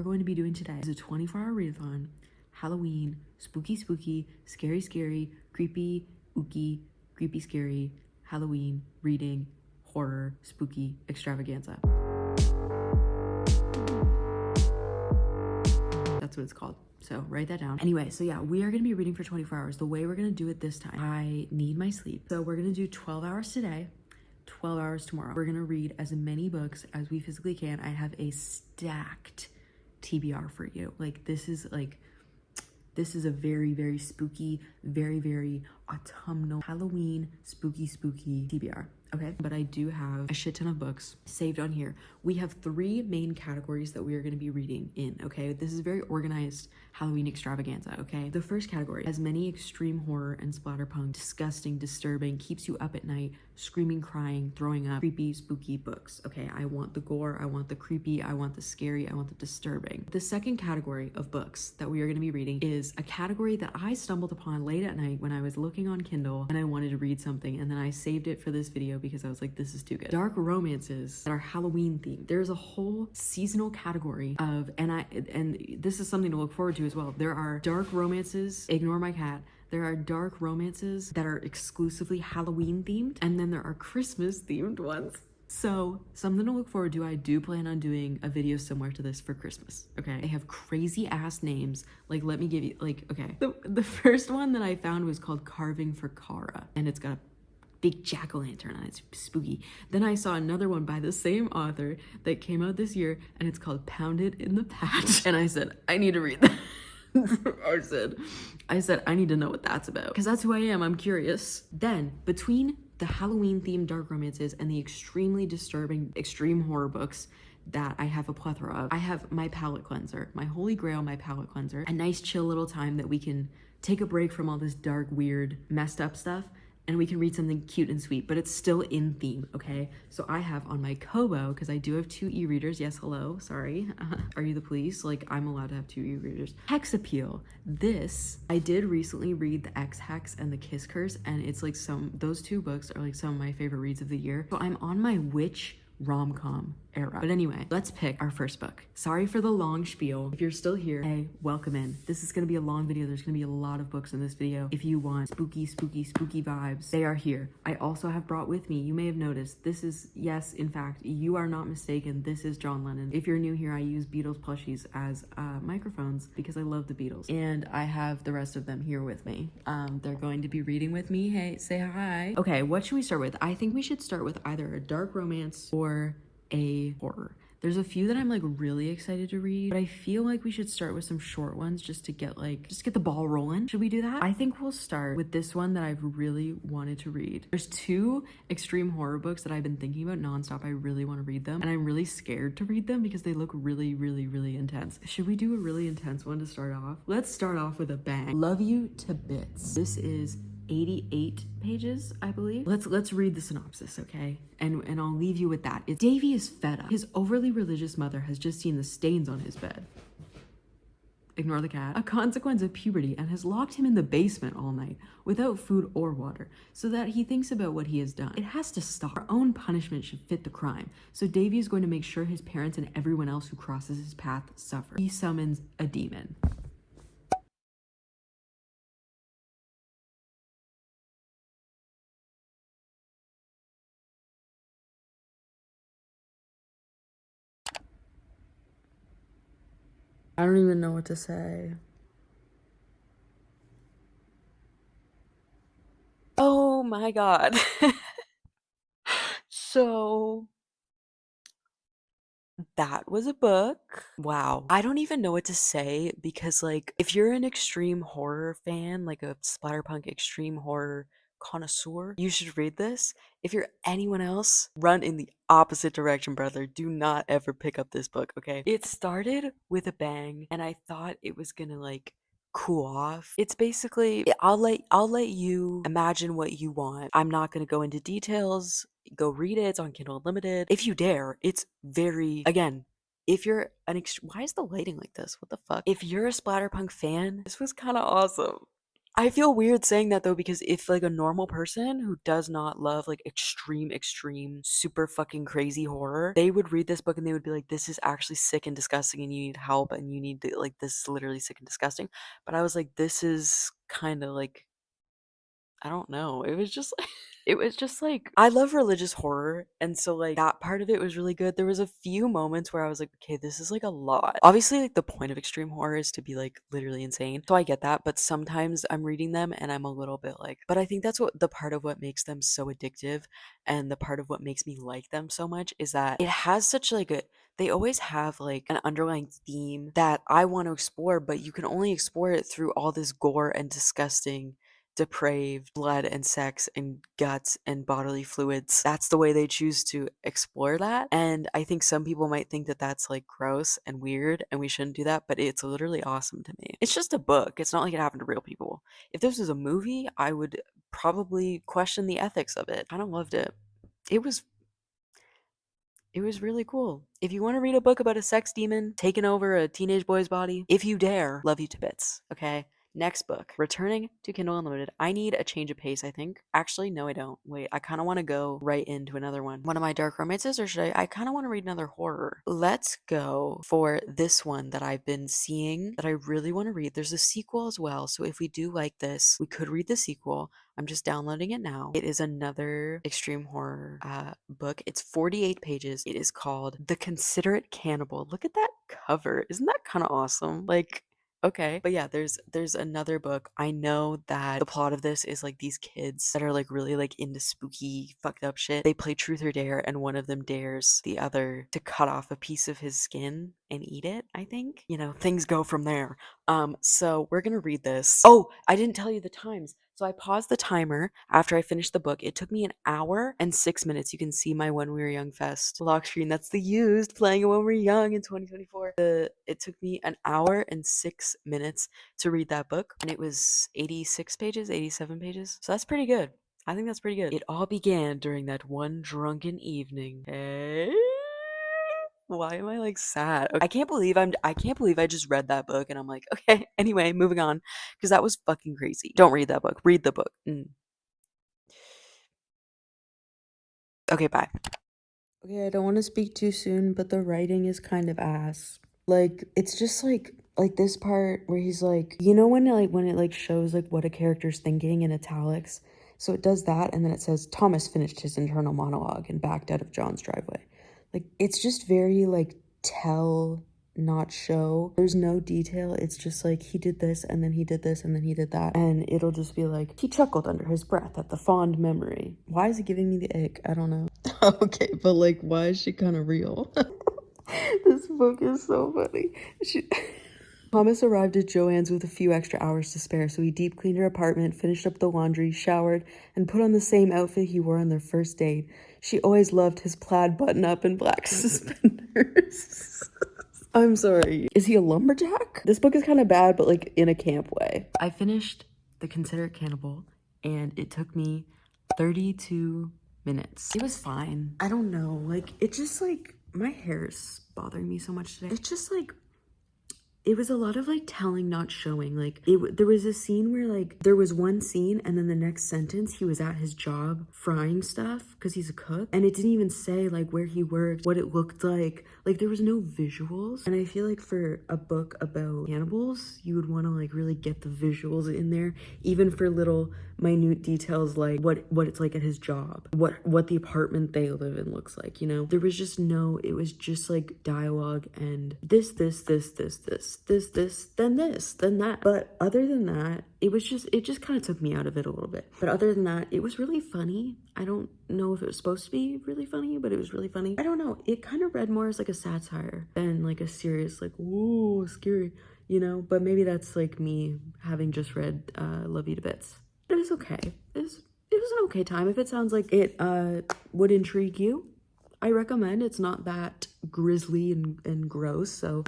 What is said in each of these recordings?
going to be doing today is a 24-hour readathon, Halloween, spooky, scary, creepy, ooky, creepy, scary, Halloween, reading, horror, spooky extravaganza. That's what it's called. So write that down. Anyway, so yeah, we are going to be reading for 24 hours. The way we're going to do it this time, I need my sleep. So we're going to do 12 hours today, 12 hours tomorrow. We're going to read as many books as we physically can. I have a stacked TBR for you. Like this is a very spooky, very autumnal Halloween spooky TBR. Okay, but I do have a shit ton of books saved on here. We have 3 main categories that we are going to be reading in. Okay, this is very organized Halloween extravaganza. Okay, the first category has many extreme horror and splatterpunk, disgusting, disturbing, keeps you up at night, screaming, crying, throwing up, creepy, spooky books. Okay, I want the gore, I want the creepy, I want the scary, I want the disturbing. The second category of books that we are going to be reading is a category that I stumbled upon late at night when I was looking on Kindle and I wanted to read something, and then I saved it for this video because I was like, this is too good. Dark romances that are Halloween themed. There's a whole seasonal category of, and this is something to look forward to as well. There are dark romances, ignore my cat. There are dark romances that are exclusively Halloween themed, and then there are Christmas themed ones. So something to look forward to. I do plan on doing a video similar to this for Christmas. Okay, they have crazy ass names. Like, let me give you, like, okay, the first one that I found was called Carving for Cara, and it's got a big jack-o'-lantern on it. It's spooky. Then I saw another one by the same author that came out this year, and it's called Pounded in the Patch. And I said, I need to read that. I said, I need to know what that's about, because that's who I am. I'm curious. Then between the Halloween themed dark romances and the extremely disturbing extreme horror books that I have a plethora of, I have my palate cleanser, my holy grail, my palate cleanser, a nice chill little time that we can take a break from all this dark, weird, messed up stuff, and we can read something cute and sweet, but it's still in theme. Okay, so I have on my Kobo, because I do have 2 e-readers. Yes, hello, sorry. Are you the police? Like, I'm allowed to have 2 e-readers. Hex Appeal. This, I did recently read the X Hex and the Kiss Curse, and it's like those 2 books are like some of my favorite reads of the year. So I'm on my witch rom-com era. But anyway, let's pick our first book. Sorry for the long spiel. If you're still here, hey, welcome in. This is gonna be a long video. There's gonna be a lot of books in this video. If you want spooky vibes, they are here. I also have brought with me, you may have noticed, this is, yes, in fact, you are not mistaken, this is John Lennon. If you're new here, I use Beatles plushies as microphones because I love the Beatles. And I have the rest of them here with me. They're going to be reading with me. Hey, say hi. Okay, what should we start with? I think we should start with either a dark romance or a horror. There's a few that I'm like really excited to read, but I feel like we should start with some short ones just to get the ball rolling. Should we do that? I think we'll start with this one that I've really wanted to read. There's 2 extreme horror books that I've been thinking about nonstop. I really want to read them, and I'm really scared to read them because they look really intense. Should we do a really intense one to start off? Let's start off with a bang. Love You to Bits. This is 88 pages, I believe. Let's read the synopsis, okay? And I'll leave you with that. Davy is fed up. His overly religious mother has just seen the stains on his bed. Ignore the cat. A consequence of puberty, and has locked him in the basement all night without food or water, so that he thinks about what he has done. It has to stop. Our own punishment should fit the crime. So Davy is going to make sure his parents and everyone else who crosses his path suffer. He summons a demon. I don't even know what to say. Oh my god. So that was a book. Wow. I don't even know what to say because, like, if you're an extreme horror fan, like a splatterpunk extreme horror connoisseur, you should read this. If you're anyone else, run in the opposite direction, brother. Do not ever pick up this book, okay? It started with a bang, and I thought it was gonna, like, cool off. It's basically, I'll let you imagine what you want. I'm not gonna go into details. Go read it. It's on Kindle Unlimited. If you dare, it's very, again, if you're why is the lighting like this? What the fuck? If you're a splatterpunk fan, this was kind of awesome. I feel weird saying that though, because if like a normal person who does not love like extreme, super fucking crazy horror, they would read this book and they would be like, this is actually sick and disgusting and you need help and you need to, like, this is literally sick and disgusting. But I was like, this is kind of like, I don't know. It was just it was just like, I love religious horror, and so like that part of it was really good. There was a few moments where I was like, okay, this is like a lot. Obviously, like the point of extreme horror is to be like literally insane. So I get that, but sometimes I'm reading them and I'm a little bit like, but I think that's what the part of what makes them so addictive and the part of what makes me like them so much is that it has such like a, they always have like an underlying theme that I want to explore, but you can only explore it through all this gore and disgusting, depraved blood and sex and guts and bodily fluids. That's the way they choose to explore that. And I think some people might think that that's like gross and weird and we shouldn't do that, but it's literally awesome to me. It's just a book. It's not like it happened to real people. If this was a movie, I would probably question the ethics of it. I don't loved it. It was it was really cool. If you want to read a book about a sex demon taking over a teenage boy's body, if you dare, love you to bits, okay? Next book, returning to Kindle Unlimited. I need a change of pace, I think. Actually, no, I don't. Wait, I kind of want to go right into another one. One of my dark romances, or should I kind of want to read another horror. Let's go for this one that I've been seeing that I really want to read. There's a sequel as well, so if we do like this, we could read the sequel. I'm just downloading it now. It is another extreme horror book. It's 48 pages. It is called The Considerate Cannibal. Look at that cover. Isn't that kind of awesome? Like, okay. But yeah, there's another book. I know that the plot of this is like these kids that are like really like into spooky fucked up shit. They play truth or dare and one of them dares the other to cut off a piece of his skin and eat it, I think. You know, things go from there. So we're gonna read this. Oh, I didn't tell you the times. So I paused the timer after I finished the book. It took me an hour and 6 minutes. You can see my When We Were Young Fest lock screen. That's the used playing When We Were Young in 2024. It took me an hour and 6 minutes to read that book, and it was 86 pages, 87 pages. So that's pretty good. I think that's pretty good. It all began during that one drunken evening. Hey? Why am I like sad? Okay, I can't believe I just read that book and I'm like, okay, anyway, moving on. Because that was fucking crazy. Don't read that book. Read the book. Okay, bye. Okay, I don't want to speak too soon, but the writing is kind of ass. Like, it's just like this part where he's like, you know when it like shows like what a character's thinking in italics? So it does that and then it says Thomas finished his internal monologue and backed out of John's driveway. Like, it's just very like tell, not show. There's no detail. It's just like he did this and then he did this and then he did that. And it'll just be like, he chuckled under his breath at the fond memory. Why is it giving me the ick? I don't know. Okay, but like, why is she kind of real? This book is so funny. Thomas arrived at Joanne's with a few extra hours to spare, so he deep cleaned her apartment, finished up the laundry, showered, and put on the same outfit he wore on their first date. She always loved his plaid button-up and black suspenders. I'm sorry. Is he a lumberjack? This book is kind of bad, but like in a camp way. I finished The Considerate Cannibal, and it took me 32 minutes. It was fine. I don't know. Like, it just like, my hair's bothering me so much today. It's just like, it was a lot of like telling, not showing. Like there was a scene where like there was one scene and then the next sentence he was at his job frying stuff because he's a cook, and it didn't even say like where he worked, what it looked like there was no visuals. And I feel like for a book about cannibals you would want to like really get the visuals in there, even for little minute details like what it's like at his job, what the apartment they live in looks like, you know. There was just no, it was just like dialogue and this, then that. But other than that, it just kind of took me out of it a little bit. But other than that, it was really funny. I don't know if it was supposed to be really funny, but it was really funny. I don't know, it kind of read more as like a satire than like a serious like, ooh, scary, you know. But maybe that's like me having just read Love You to Bits. It was okay. It was an okay time. If it sounds like it would intrigue you, I recommend. It's not that grisly and gross, so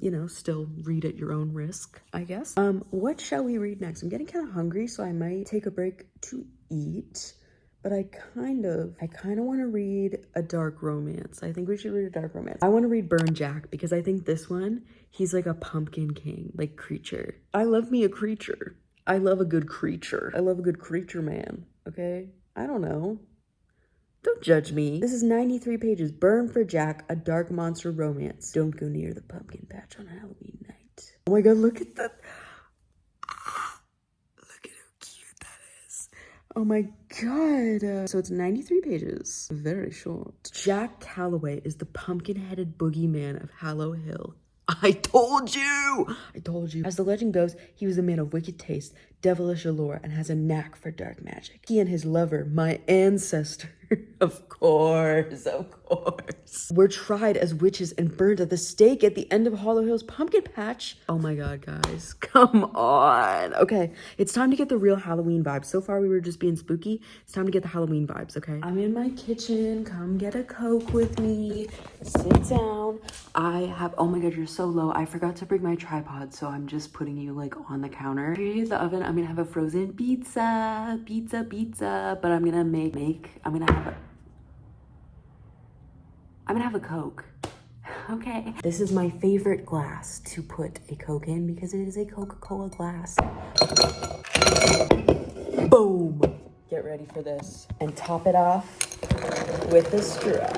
you know, still read at your own risk, I guess. What shall we read next? I'm getting kind of hungry, so I might take a break to eat. But I kind of want to read a dark romance. I think we should read a dark romance. I want to read Burn Jack because I think this one, he's like a pumpkin king, like creature. I love me a creature. I love a good creature. I love a good creature, man. Okay? I don't know. Don't judge me. This is 93 pages. Burn for Jack, a dark monster romance. Don't go near the pumpkin patch on Halloween night. Oh my god, look at that. Look at how cute that is. Oh my god. So it's 93 pages. Very short. Jack Calloway is the pumpkin-headed boogeyman of Hallow Hill. I told you! I told you. As the legend goes, he was a man of wicked taste, devilish allure, and has a knack for dark magic. He and his lover, my ancestor, of course, were tried as witches and burned at the stake at the end of Hollow Hill's pumpkin patch. Oh my god, guys. Come on. Okay, it's time to get the real Halloween vibes. So far, we were just being spooky. It's time to get the Halloween vibes, okay? I'm in my kitchen. Come get a Coke with me. Sit down. Oh my god, you're so low. I forgot to bring my tripod, so I'm just putting you like on the counter. Here's the oven. I'm gonna have a frozen pizza, but I'm gonna have a Coke. Okay. This is my favorite glass to put a Coke in because it is a Coca-Cola glass. Boom. Get ready for this. And top it off with a straw.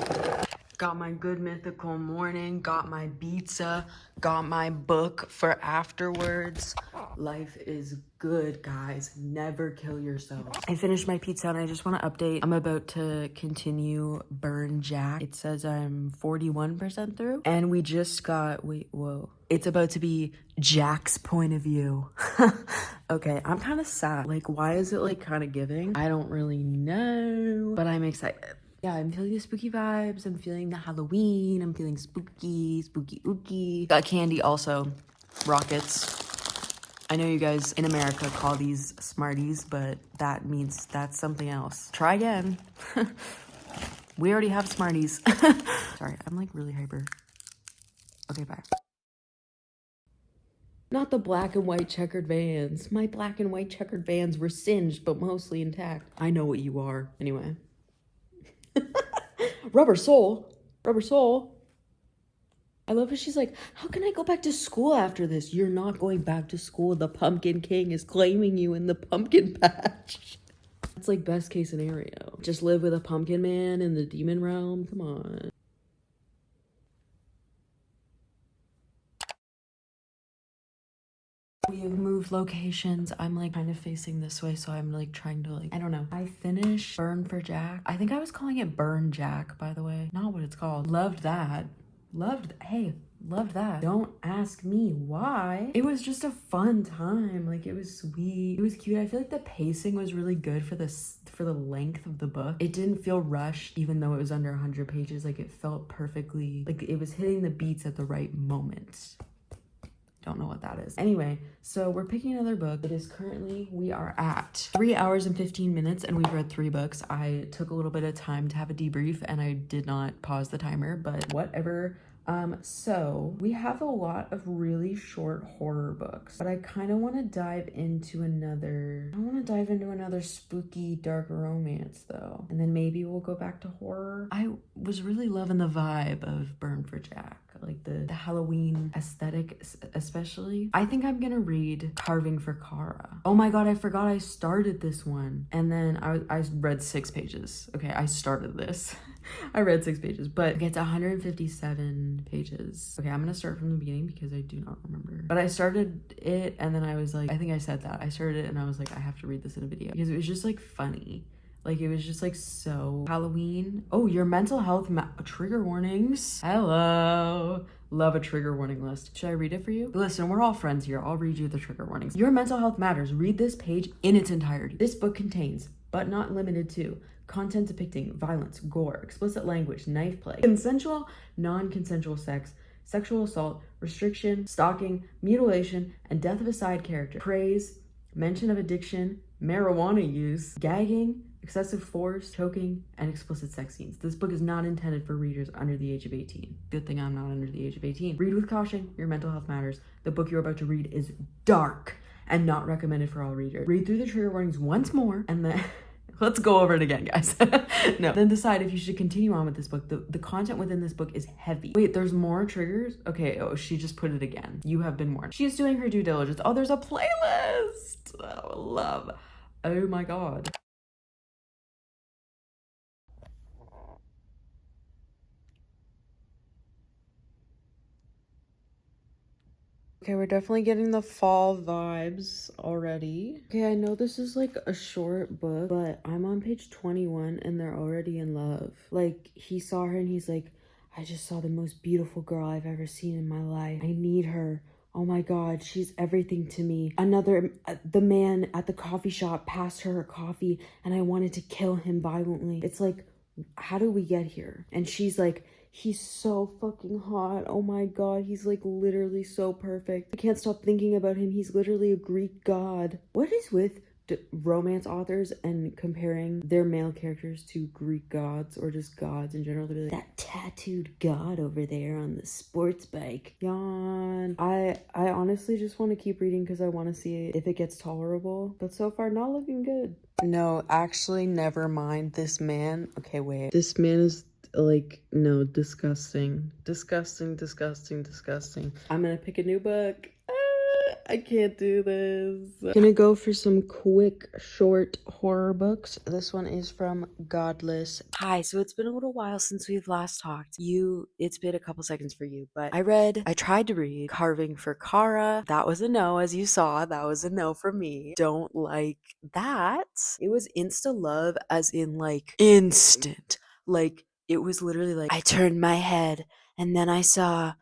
Got my good mythical morning, got my pizza, got my book for afterwards. Life is good, guys. Never kill yourself. I finished my pizza and I just want to update. I'm about to continue Burn Jack. It says I'm 41% through. And we just got, it's about to be Jack's point of view. Okay, I'm kind of sad. Like, why is it like kind of giving? I don't really know, but I'm excited. Yeah, I'm feeling the spooky vibes. I'm feeling the Halloween. I'm feeling spooky ooky. Got candy also. Rockets. I know you guys in America call these Smarties, but that means that's something else. Try again. We already have Smarties. Sorry, I'm like really hyper. Okay, bye. Not the black and white checkered vans. My black and white checkered vans were singed, but mostly intact. I know what you are. Anyway. Rubber soul. I love how she's like, how can I go back to school after this? You're not going back to school. The Pumpkin King is claiming you in the pumpkin patch. That's like best case scenario. Just live with a pumpkin man in the demon realm. Come on. We have moved locations. I'm like kind of facing this way, so I'm like trying to I don't know. I finished Burn for Jack. I think I was calling it Burn Jack, by the way. Not what it's called. Loved that. Loved that. Don't ask me why. It was just a fun time. Like, it was sweet. It was cute. I feel like the pacing was really good for the length of the book. It didn't feel rushed, even though it was under 100 pages. Like, it felt perfectly, like it was hitting the beats at the right moment. Don't know what that is. Anyway, so we're picking another book. It is currently, we are at 3 hours and 15 minutes and we've read 3 books. I took a little bit of time to have a debrief and I did not pause the timer, but whatever. So we have a lot of really short horror books, but I kind of want to dive into another spooky dark romance though. And then maybe we'll go back to horror. I was really loving the vibe of Burn for Jack. Like the Halloween aesthetic, especially. I think I'm gonna read Carving for Cara. Oh my god, I forgot I started this one. And then I read 6 pages. Okay, I started this. I read 6 pages, but it's 157 pages. Okay, I'm gonna start from the beginning because I do not remember. But I started it and then I was like, I think I said that. I started it and I was like, I have to read this in a video because it was just like funny. Like, it was just like so Halloween. Oh, your mental health trigger warnings. Hello. Love a trigger warning list. Should I read it for you? Listen, we're all friends here. I'll read you the trigger warnings. Your mental health matters. Read this page in its entirety. This book contains, but not limited to, content depicting violence, gore, explicit language, knife play, consensual, non-consensual sex, sexual assault, restriction, stalking, mutilation, and death of a side character, praise, mention of addiction, marijuana use, gagging, excessive force, choking, and explicit sex scenes. This book is not intended for readers under the age of 18. Good thing I'm not under the age of 18. Read with caution. Your mental health matters. The book you're about to read is dark and not recommended for all readers. Read through the trigger warnings once more and then Let's go over it again, guys. No. Then decide if you should continue on with this book. The content within this book is heavy. Wait, there's more triggers? Okay, oh, she just put it again. You have been warned. She's doing her due diligence. Oh, there's a playlist. Oh, love. Oh my god. Okay, we're definitely getting the fall vibes already. Okay, I know this is like a short book, but I'm on page 21 and they're already in love. Like, he saw her and he's like, I just saw the most beautiful girl I've ever seen in my life. I need her. Oh my god, she's everything to me. The man at the coffee shop passed her coffee and I wanted to kill him violently. It's like, how do we get here? And she's like, he's so fucking hot. Oh my god, he's like literally so perfect. I can't stop thinking about him. He's literally a Greek god. What is with romance authors and comparing their male characters to Greek gods or just gods in general? They're like, that tattooed god over there on the sports bike. Yawn. I honestly just want to keep reading because I want to see if it gets tolerable. But so far, not looking good. No, actually, never mind. This man. Okay, wait. This man is like, no, disgusting. Disgusting, disgusting, disgusting. I'm gonna pick a new book. I can't do this. Gonna go for some quick, short horror books. This one is from Godless. Hi, so it's been a little while since we've last talked. It's been a couple seconds for you, but I tried to read Carving for Cara. That was a no, as you saw. That was a no for me. Don't like that. It was insta love, as in like instant. Like, it was literally like, I turned my head and then I saw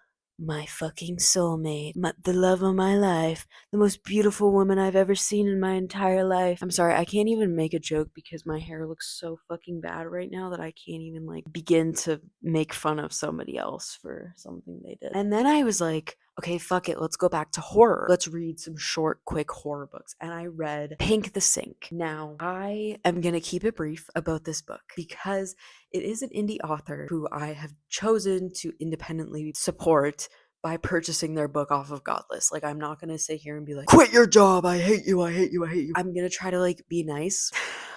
my fucking soulmate, the love of my life, the most beautiful woman I've ever seen in my entire life. I'm sorry, I can't even make a joke because my hair looks so fucking bad right now that I can't even like begin to make fun of somebody else for something they did. And then I was like, okay, fuck it, let's go back to horror. Let's read some short, quick horror books. And I read Pink the Sink. Now, I am gonna keep it brief about this book because it is an indie author who I have chosen to independently support by purchasing their book off of Godless. Like, I'm not gonna sit here and be like, quit your job, I hate you, I hate you, I hate you. I'm gonna try to like be nice.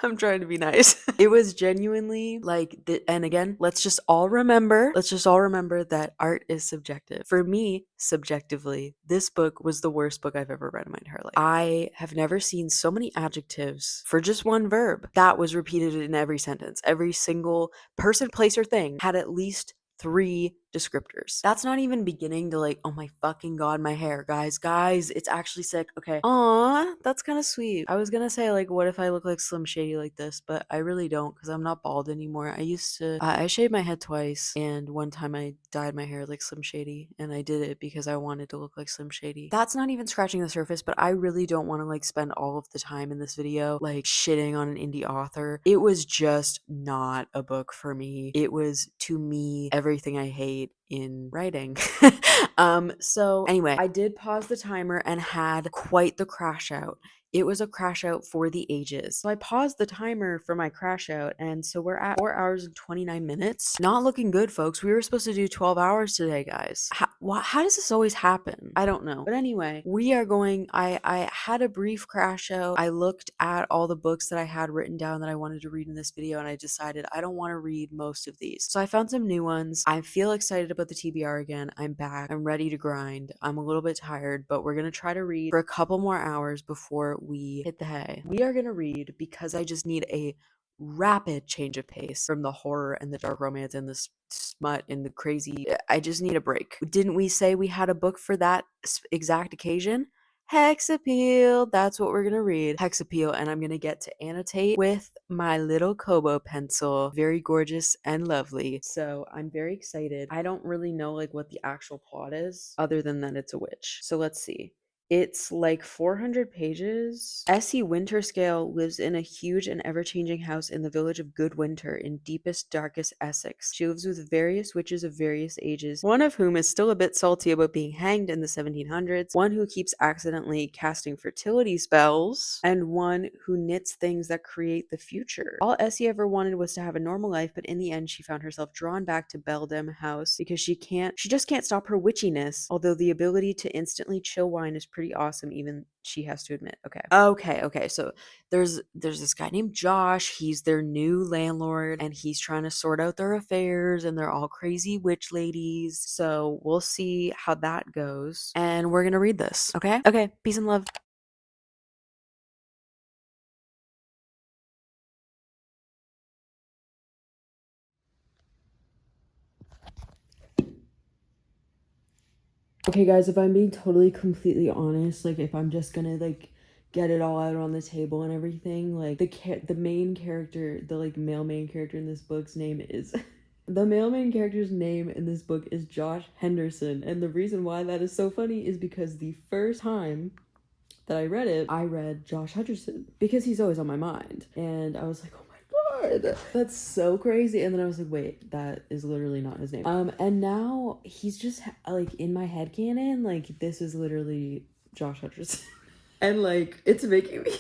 I'm trying to be nice. It was genuinely like, and again, let's just all remember that art is subjective. For me, subjectively, this book was the worst book I've ever read in my entire life. I have never seen so many adjectives for just one verb that was repeated in every sentence. Every single person, place, or thing had at least 3 descriptors. That's not even beginning to like, oh my fucking god, my hair. Guys, it's actually sick. Okay. Aw, that's kind of sweet. I was gonna say, like, what if I look like Slim Shady like this, but I really don't because I'm not bald anymore. I used to, I shaved my head twice, and one time I dyed my hair like Slim Shady, and I did it because I wanted to look like Slim Shady. That's not even scratching the surface, but I really don't want to like spend all of the time in this video like shitting on an indie author. It was just not a book for me. It was, to me, everything I hate in writing. So anyway, I did pause the timer and had quite the crash out. It was a crash out for the ages. So I paused the timer for my crash out, and so we're at 4 hours and 29 minutes. Not looking good, folks. We were supposed to do 12 hours today, guys. How does this always happen? I don't know. But anyway, we are going, I had a brief crash out. I looked at all the books that I had written down that I wanted to read in this video, and I decided I don't want to read most of these. So I found some new ones. I feel excited about the TBR again. I'm back. I'm ready to grind. I'm a little bit tired, but we're going to try to read for a couple more hours before we hit the hay. We are going to read because I just need a rapid change of pace from the horror and the dark romance and the smut and the crazy. I just need a break. Didn't we say we had a book for that exact occasion? Hex Appeal. That's what we're gonna read. Hex Appeal, and I'm gonna get to annotate with my little Kobo pencil. Very gorgeous and lovely. So I'm very excited. I don't really know like what the actual plot is, other than that it's a witch. So let's see. It's like 400 pages. S.E. Winterscale lives in a huge and ever-changing house in the village of Goodwinter in deepest, darkest Essex. She lives with various witches of various ages, one of whom is still a bit salty about being hanged in the 1700s, one who keeps accidentally casting fertility spells, and one who knits things that create the future. All Essie ever wanted was to have a normal life, but in the end she found herself drawn back to Beldam House because she just can't stop her witchiness, although the ability to instantly chill wine is pretty pretty awesome, even she has to admit. Okay. So there's this guy named Josh. He's their new landlord, and he's trying to sort out their affairs, and they're all crazy witch ladies. So we'll see how that goes. And we're gonna read this. Okay. Peace and love. Okay, guys, if I'm being totally completely honest, like if I'm just gonna like get it all out on the table and everything, like the main character, the like male main character in this book's name is the male main character's name in this book is Josh Henderson, and the reason why that is so funny is because the first time that I read it, I read Josh Hutcherson because he's always on my mind, and I was like, oh my god, that's so crazy. And then I was like, wait, that is literally not his name. And now he's just like in my head canon, like this is literally Josh Hutcherson. And like it's making me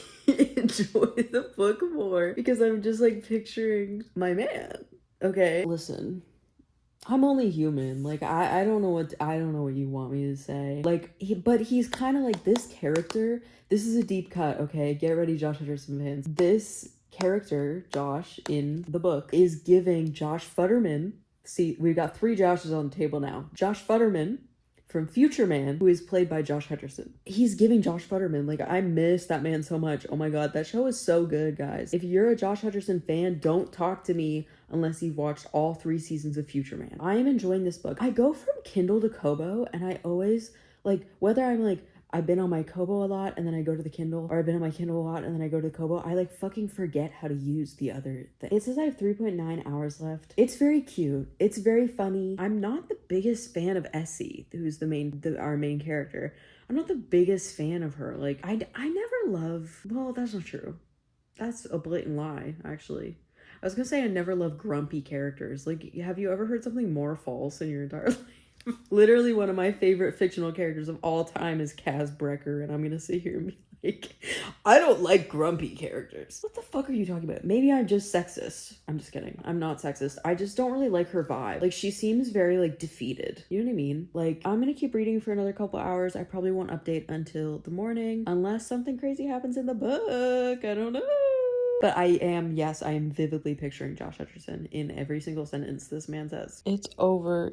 enjoy the book more because I'm just like picturing my man. Okay, listen, I'm only human. Like I don't know what you want me to say. Like but he's kind of like this character. This is a deep cut, okay? Get ready, Josh Hutcherson fans. This character, Josh, in the book, is giving Josh Futterman. See, we've got 3 Joshes on the table now. Josh Futterman from Future Man, who is played by Josh Hutcherson. He's giving Josh Futterman. Like, I miss that man so much. Oh my god, that show is so good, guys. If you're a Josh Hutcherson fan, don't talk to me unless you've watched all 3 seasons of Future Man. I am enjoying this book. I go from Kindle to Kobo, and I always, like, whether I'm like, I've been on my Kobo a lot and then I go to the Kindle, or I've been on my Kindle a lot and then I go to the Kobo, I like fucking forget how to use the other thing. It says I have 3.9 hours left. It's very cute. It's very funny. I'm not the biggest fan of Essie, who's our main character. I'm not the biggest fan of her. Like, I never love, well, that's not true. That's a blatant lie, actually. I was gonna say I never love grumpy characters. Like, have you ever heard something more false in your entire life? Literally one of my favorite fictional characters of all time is Kaz Brecker, and I'm gonna sit here and be like, I don't like grumpy characters. What the fuck are you talking about? Maybe I'm just sexist. I'm just kidding. I'm not sexist. I just don't really like her vibe. Like, she seems very, like, defeated. You know what I mean? Like, I'm gonna keep reading for another couple hours. I probably won't update until the morning, unless something crazy happens in the book. I don't know. But I am vividly picturing Josh Hutcherson in every single sentence this man says. It's over.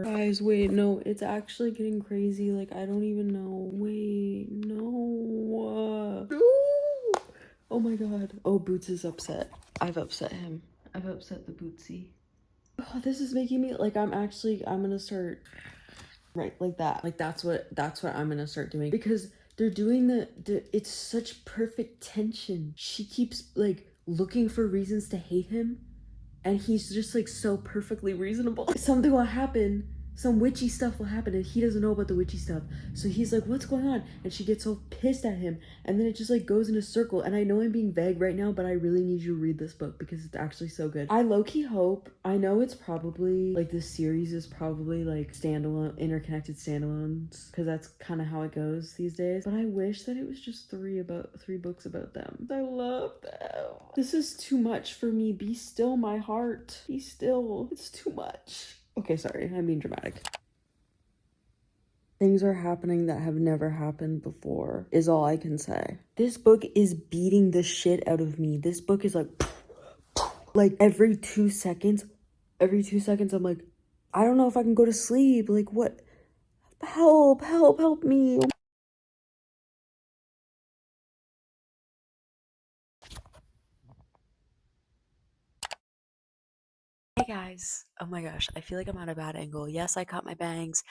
Guys, wait, no, it's actually getting crazy. Like, I don't even know. Wait, no. No. Oh my god. Oh, Boots is upset. I've upset him. I've upset the Bootsy. Oh, this is making me, like, I'm gonna start, right, like that. Like, that's what I'm gonna start doing. Because they're doing it's such perfect tension. She keeps, like, looking for reasons to hate him, and he's just, like, so perfectly reasonable. Something will happen, some witchy stuff will happen, and he doesn't know about the witchy stuff, so he's like, what's going on? And she gets so pissed at him, and then it just, like, goes in a circle. And I know I'm being vague right now, but I really need you to read this book because it's actually so good. I low-key hope, I know it's probably, like, this series is probably, like, standalone, interconnected standalones, because that's kind of how it goes these days, but I wish that it was just 3 books about them. I love them. This is too much for me. Be still, my heart. Be still. It's too much. Okay, sorry, I'm being dramatic. Things are happening that have never happened before, is all I can say. This book is beating the shit out of me. This book is like every 2 seconds, I'm like, I don't know if I can go to sleep. Like, what? Help me. Hey guys, oh my gosh, I feel like I'm at a bad angle. Yes, I cut my bangs.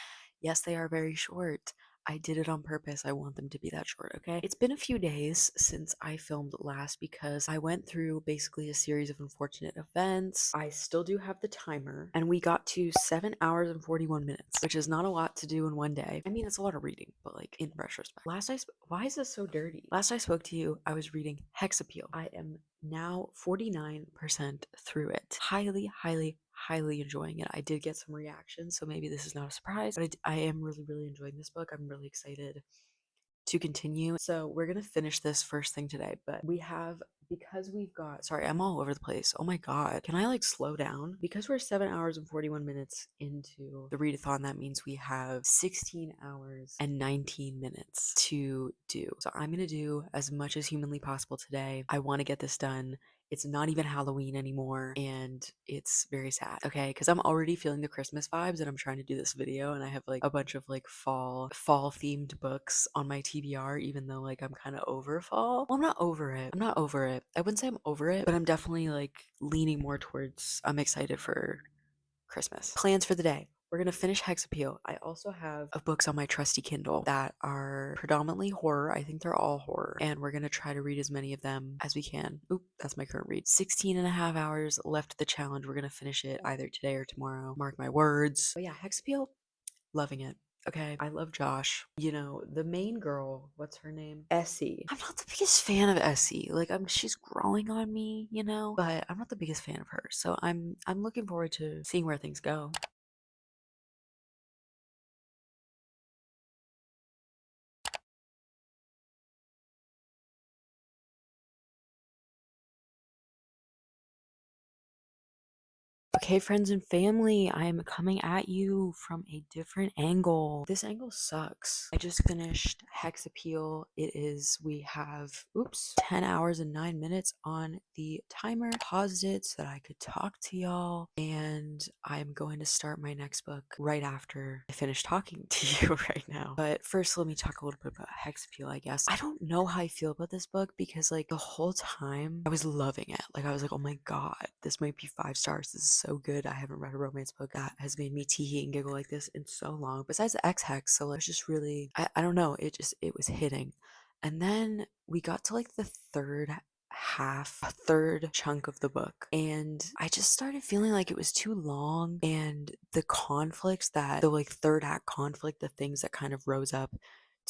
Yes, they are very short. I did it on purpose. I want them to be that short, okay? It's been a few days since I filmed last because I went through basically a series of unfortunate events. I still do have the timer, and we got to 7 hours and 41 minutes, which is not a lot to do in one day. I mean, it's a lot of reading, but like in retrospect. Why is this so dirty? Last I spoke to you, I was reading Hex Appeal. I am now 49% through it. Highly enjoying it. I did get some reactions, so maybe this is not a surprise, but I am really enjoying this book. I'm really excited to continue. So we're gonna finish this first thing today, but we have because we've got, sorry, I'm all over the place. Oh my God. Can I like slow down? Because we're 7 hours and 41 minutes into the readathon, that means we have 16 hours and 19 minutes to do. So I'm going to do as much as humanly possible today. I want to get this done. It's not even Halloween anymore, and it's very sad, okay? Because I'm already feeling the Christmas vibes, and I'm trying to do this video, and I have like a bunch of like fall themed books on my TBR, even though like I'm kind of over fall. Well, I'm not over it. I'm not over it. I wouldn't say I'm over it, but I'm definitely like leaning more towards I'm excited for Christmas. Plans for the day. We're gonna finish Hex Appeal. I also have books on my trusty Kindle that are predominantly horror. I think they're all horror. And we're gonna try to read as many of them as we can. Oop, that's my current read. 16 and a half hours left of the challenge. We're gonna finish it either today or tomorrow. Mark my words. But yeah, Hex Appeal, loving it. Okay, I love Josh. You know, the main girl, what's her name? Essie. I'm not the biggest fan of Essie. Like she's growing on me, you know, but I'm not the biggest fan of her. So I'm looking forward to seeing where things go. Okay, friends and family, I'm coming at you from a different angle. This angle sucks. I just finished Hex Appeal. We have, oops, 10 hours and 9 minutes on the timer. Paused it so that I could talk to y'all, and I'm going to start my next book right after I finish talking to you right now. But first, let me talk a little bit about Hex Appeal, I guess. I don't know how I feel about this book because, like, the whole time I was loving it. Like, I was like, oh my God, this might be 5 stars. This is so good. I haven't read a romance book that has made me tee and giggle like this in so long. Besides the X Hex, so like, it's just really, I don't know. It was hitting. And then we got to like the third chunk of the book, and I just started feeling like it was too long, and the conflicts that the like third act conflict, the things that kind of rose up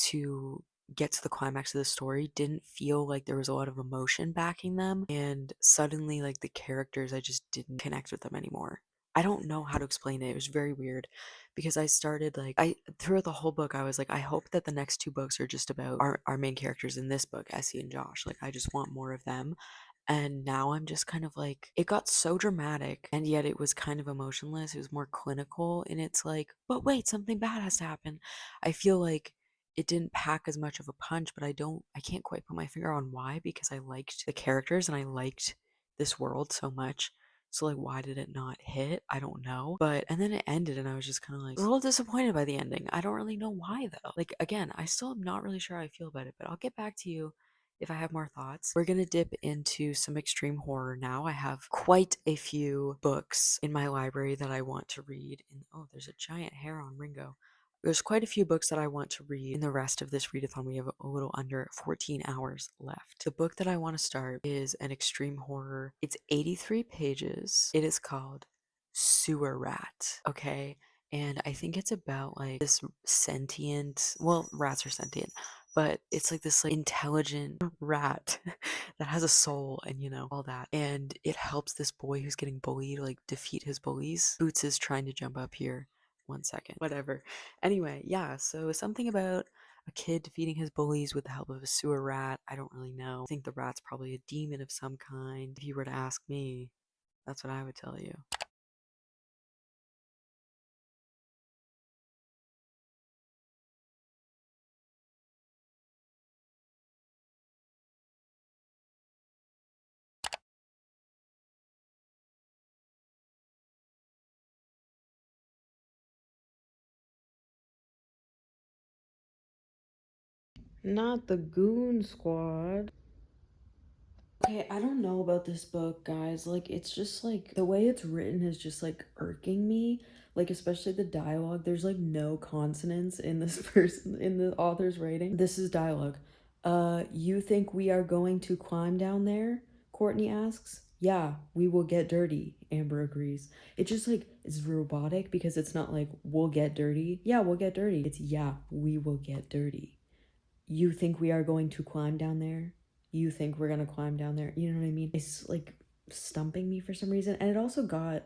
to get to the climax of the story didn't feel like there was a lot of emotion backing them, and suddenly like the characters, I just didn't connect with them anymore. I don't know how to explain it. It was very weird because I started like I throughout the whole book I was like, I hope that the next 2 books are just about our main characters in this book, Essie and Josh. Like I just want more of them. And now I'm just kind of like, it got so dramatic and yet it was kind of emotionless. It was more clinical, and it's like, but wait, something bad has to happen. I feel like it didn't pack as much of a punch, but I can't quite put my finger on why, because I liked the characters and I liked this world so much. So like, why did it not hit? I don't know. But and then it ended, and I was just kind of like a little disappointed by the ending. I don't really know why though. Like again, I still am not really sure how I feel about it, but I'll get back to you if I have more thoughts. We're gonna dip into some extreme horror now. I have quite a few books in my library that I want to read. And oh, there's a giant hair on Ringo. There's quite a few books that I want to read in the rest of this readathon. We have a little under 14 hours left. The book that I want to start is an extreme horror. It's 83 pages. It is called Sewer Rat, okay? And I think it's about like this sentient, well, rats are sentient, but it's like this like intelligent rat that has a soul and you know all that, and it helps this boy who's getting bullied like defeat his bullies. Boots is trying to jump up here. 1 second, whatever. Anyway, yeah, so something about a kid defeating his bullies with the help of a sewer rat. I don't really know. I think the rat's probably a demon of some kind. If you were to ask me, that's what I would tell you. Not the Goon Squad. Okay, I don't know about this book, guys. Like, it's just like the way it's written is just like irking me. Like, especially the dialogue. There's like no consonants in this person, in the author's writing. This is dialogue. You think we are going to climb down there? Courtney asks. Yeah, we will get dirty, Amber agrees. It just like it's robotic because it's not like we'll get dirty. Yeah, we'll get dirty. It's yeah, we will get dirty. You think we are going to climb down there? You think we're gonna climb down there? You know what I mean? It's like stumping me for some reason. And it also got,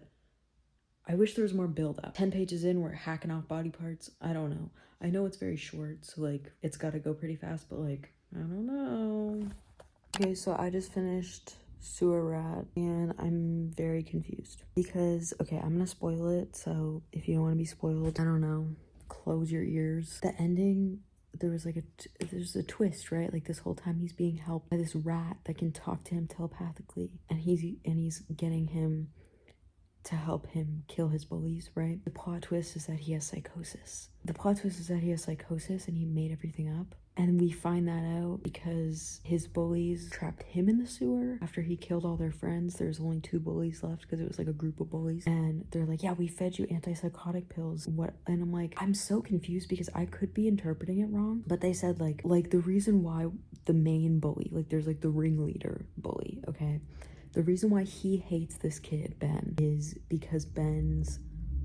I wish there was more build up. 10 pages in, we're hacking off body parts. I don't know. I know it's very short, so like it's gotta go pretty fast, but like, I don't know. Okay, so I just finished Sewer Rat and I'm very confused because, okay, I'm gonna spoil it. So if you don't want to be spoiled, I don't know, close your ears. The ending, there was like there's a twist, right? Like this whole time he's being helped by this rat that can talk to him telepathically, and he's getting him to help him kill his bullies, right? The plot twist is that he has psychosis. The plot twist is that he has psychosis and he made everything up. And we find that out because his bullies trapped him in the sewer after he killed all their friends. There's only 2 bullies left because it was like a group of bullies. And they're like, yeah, we fed you antipsychotic pills. What? And I'm like, I'm so confused because I could be interpreting it wrong. But they said like the reason why the main bully, like there's like the ringleader bully, okay? The reason why he hates this kid, Ben, is because Ben's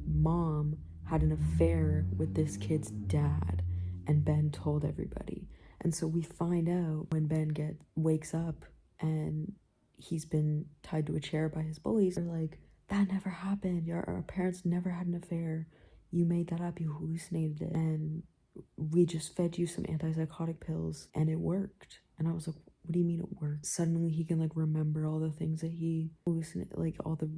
mom had an affair with this kid's dad, and Ben told everybody. And so we find out when Ben wakes up and he's been tied to a chair by his bullies. They're like, that never happened. Our parents never had an affair. You made that up. You hallucinated it. And we just fed you some antipsychotic pills and it worked. And I was like, what do you mean it worked? Suddenly he can like remember all the things that he hallucinated, like all the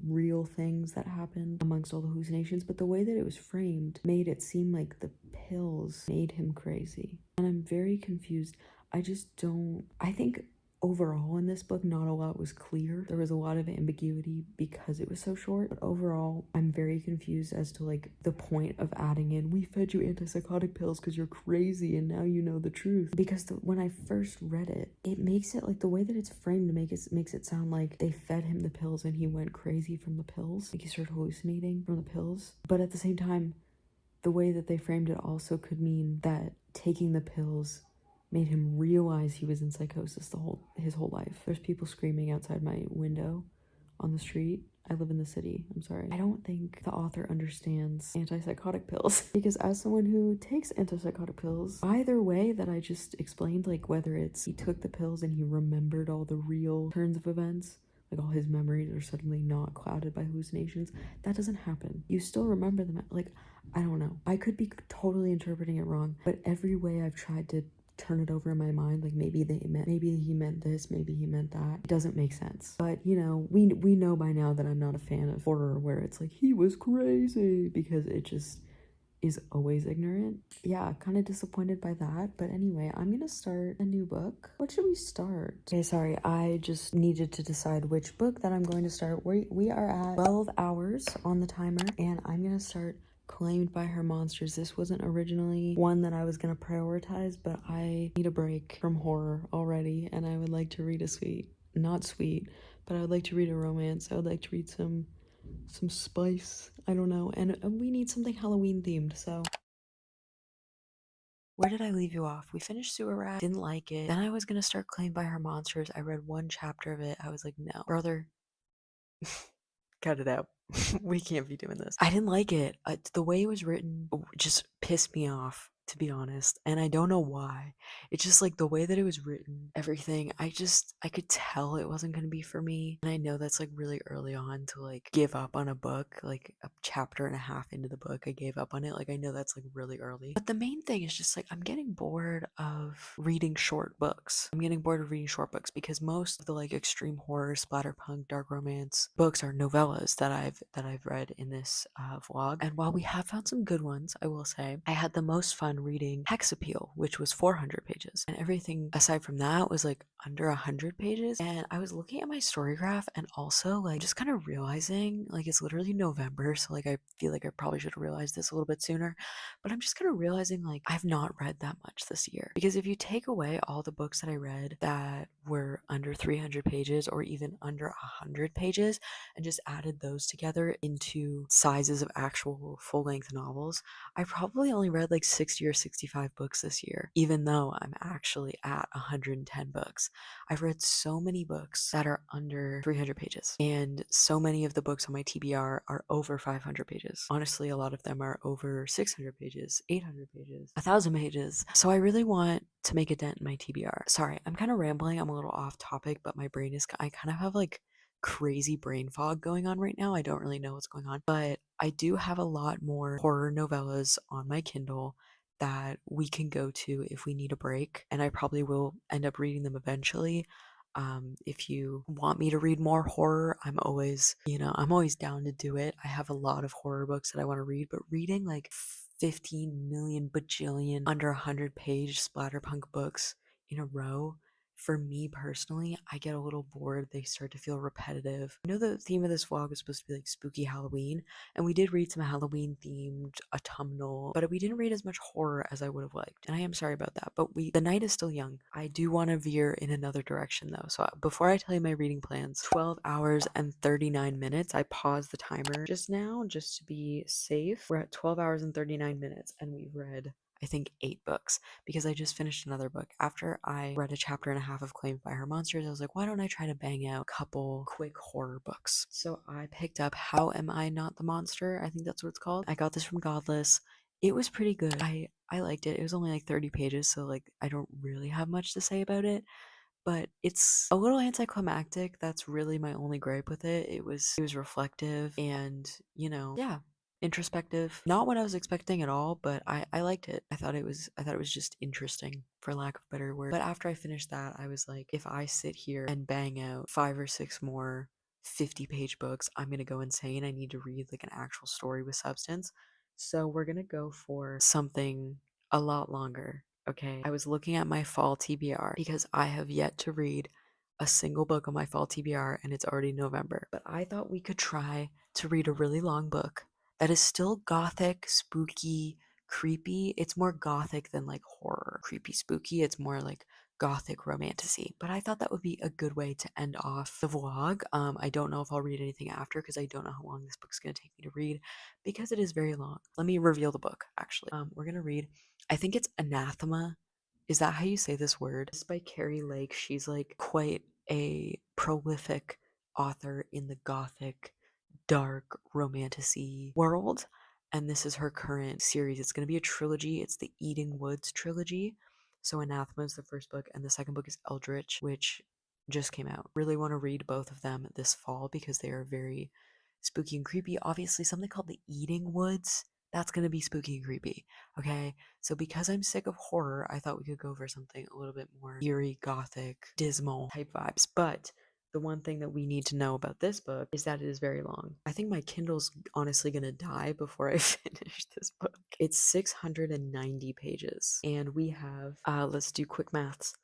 real things that happened amongst all the hallucinations. But the way that it was framed made it seem like the pills made him crazy. And I'm very confused. I think overall in this book, not a lot was clear. There was a lot of ambiguity because it was so short. But overall, I'm very confused as to like the point of adding in, we fed you antipsychotic pills because you're crazy and now you know the truth. Because when I first read it, it makes it like the way that it's framed makes it sound like they fed him the pills and he went crazy from the pills. Like he started hallucinating from the pills. But at the same time, the way that they framed it also could mean that taking the pills made him realize he was in psychosis his whole life. There's people screaming outside my window on the street. I live in the city. I'm sorry. I don't think the author understands antipsychotic pills because as someone who takes antipsychotic pills, either way that I just explained, like whether it's he took the pills and he remembered all the real turns of events, like all his memories are suddenly not clouded by hallucinations, that doesn't happen. You still remember them. Like, I don't know. I could be totally interpreting it wrong, but every way I've tried to turn it over in my mind, like maybe he meant this, maybe he meant that. It doesn't make sense. But you know, we know by now that I'm not a fan of horror where it's like he was crazy, because it just is always ignorant. Yeah, kind of disappointed by that. But anyway, I'm gonna start a new book. What should we start? Okay, sorry, I just needed to decide which book that I'm going to start. We are at 12 hours on the timer, and I'm gonna start Claimed by Her Monsters. This wasn't originally one that I was gonna prioritize, but I need a break from horror already, and I would like to read not sweet, but I would like to read a romance. I would like to read some spice. I don't know, and we need something Halloween themed. So where did I leave you off? We finished Sewer Rat, didn't like it. Then I was gonna start Claimed by Her Monsters. I read 1 chapter of it. I was like, no, brother, cut it out. We can't be doing this. I didn't like it. The way it was written just pissed me off, to be honest. And I don't know why. It's just like the way that it was written, everything. I could tell it wasn't going to be for me. And I know that's like really early on to like give up on a book, like a chapter and a half into the book. I gave up on it. Like I know that's like really early. But the main thing is just like I'm getting bored of reading short books. I'm getting bored of reading short books because most of the like extreme horror, splatterpunk, dark romance books are novellas that I've read in this vlog. And while we have found some good ones, I will say I had the most fun reading Hex Appeal, which was 400 pages, and everything aside from that was like under 100 pages. And I was looking at my story graph and also like just kind of realizing like it's literally November, so like I feel like I probably should have realized this a little bit sooner, but I'm just kind of realizing like I've not read that much this year. Because if you take away all the books that I read that were under 300 pages or even under 100 pages and just added those together into sizes of actual full-length novels, I probably only read like 60 or 65 books this year, even though I'm actually at 110 books. I've read so many books that are under 300 pages, and so many of the books on my TBR are over 500 pages. Honestly, a lot of them are over 600 pages, 800 pages, 1,000 pages. So I really want to make a dent in my TBR. Sorry, I'm kind of rambling. I'm a little off topic, but my brain is, I kind of have like crazy brain fog going on right now. I don't really know what's going on, but I do have a lot more horror novellas on my Kindle that we can go to if we need a break, and I probably will end up reading them eventually. If you want me to read more horror, I'm always, I'm always down to do it. I have a lot of horror books that I want to read, but reading like 15 million bajillion under 100-page splatterpunk books in a row, for me personally, I get a little bored. They start to feel repetitive. I know the theme of this vlog was supposed to be like spooky Halloween, and we did read some Halloween themed autumnal, but we didn't read as much horror as I would have liked. And I am sorry about that, but the night is still young. I do want to veer in another direction though. So before I tell you my reading plans, 12 hours and 39 minutes. I paused the timer just now just to be safe. We're at 12 hours and 39 minutes and we've read, I think, 8 books, because I just finished another book. After I read a chapter and a half of Claimed by Her Monsters, I was like, why don't I try to bang out a couple quick horror books? So I picked up How Am I Not the Monster? I think that's what it's called. I got this from Godless. It was pretty good. I liked it. It was only like 30 pages, so like I don't really have much to say about it. But it's a little anticlimactic. That's really my only gripe with it. It was reflective and, yeah, introspective. Not what I was expecting at all, but I liked it. I thought it was just interesting, for lack of a better word. But after I finished that, I was like, if I sit here and bang out 5 or 6 more 50-page books, I'm gonna go insane. I need to read like an actual story with substance. So we're gonna go for something a lot longer. Okay, I was looking at my fall TBR because I have yet to read a single book on my fall TBR and it's already November. But I thought we could try to read a really long book that is still gothic, spooky, creepy. It's more gothic than like horror, creepy, spooky. It's more like gothic romantasy. But I thought that would be a good way to end off the vlog. I don't know if I'll read anything after because I don't know how long this book's going to take me to read because it is very long. Let me reveal the book actually. We're going to read, I think it's Anathema. Is that how you say this word? It's by Keri. She's like quite a prolific author in the gothic, dark, romantasy world. And this is her current series. It's going to be a trilogy. It's the Eating Woods trilogy. So Anathema is the first book, and the second book is Eldritch, which just came out. Really want to read both of them this fall because they are very spooky and creepy. Obviously, something called the Eating Woods, that's going to be spooky and creepy. Okay, so because I'm sick of horror, I thought we could go for something a little bit more eerie, gothic, dismal type vibes. But the one thing that we need to know about this book is that it is very long. I think my Kindle's honestly gonna die before I finish this book. It's 690 pages, and we have, let's do quick maths.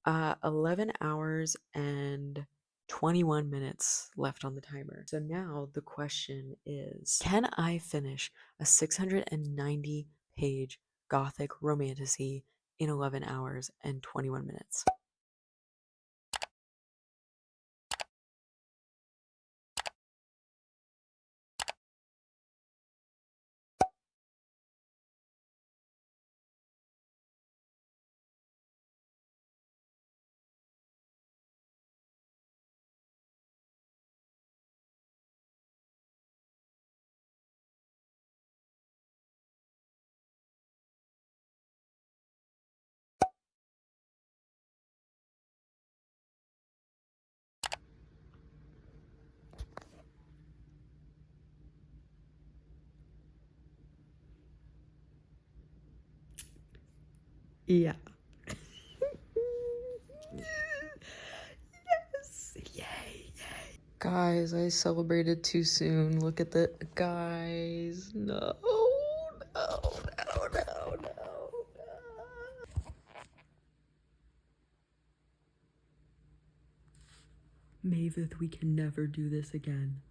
11 hours and 21 minutes left on the timer. So now the question is, can I finish a 690 page gothic romantasy in 11 hours and 21 minutes? Yeah. Yes. Yay. Guys, I celebrated too soon. Look at the guys. No. No. Mavis, we can never do this again.